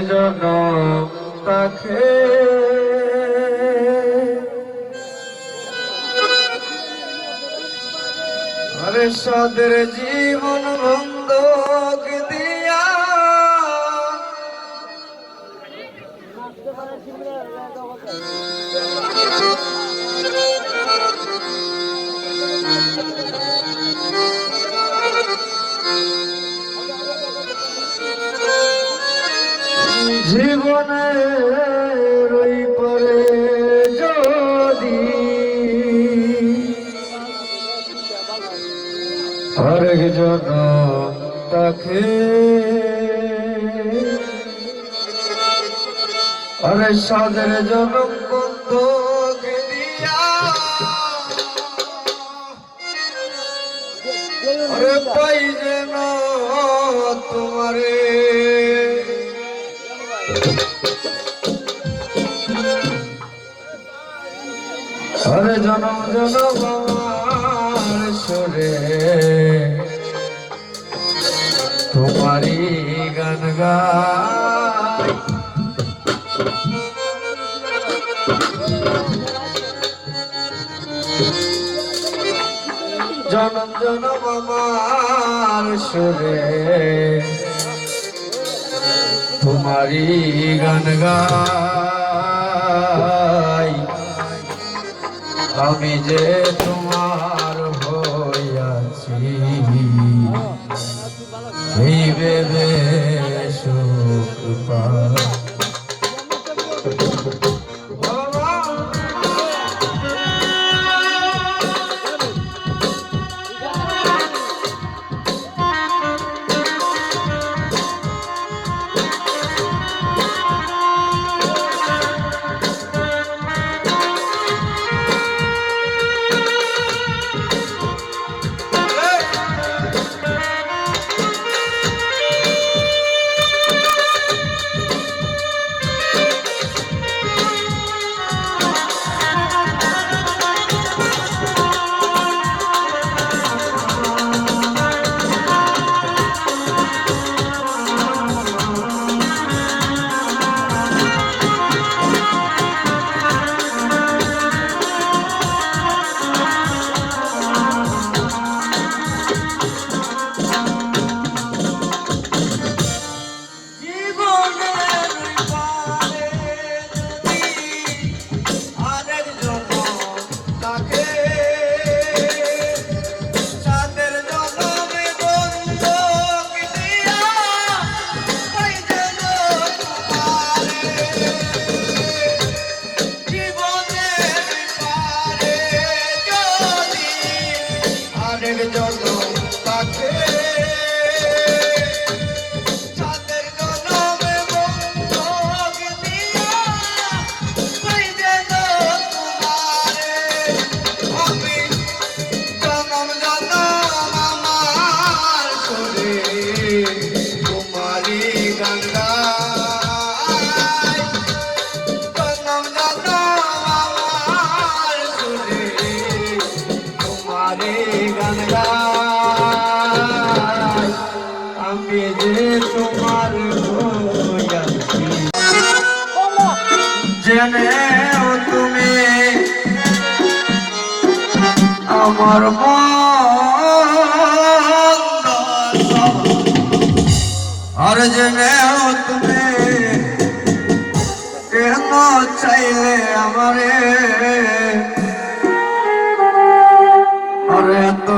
জনম তাকে আরে সাদের জীবন বন্ধক দিয়া জীবনের ওই পরে যদি আরেক জনম তাকে আরে সাদের জনম বন্ধক দিয়া আরে পাই যেন তোমারে আরে জনম জনম আমার সুরে তোমারি গান গাই জনম জনম আমার সুরে তোমারি গান গাই আমি যে তোমার হইয়াছি এই ভেবে সুখ পাই আমি যে তোমার জেনেও তুমি আমার আর জেনেও তুমি কেন চাইলে আমারে আরে তো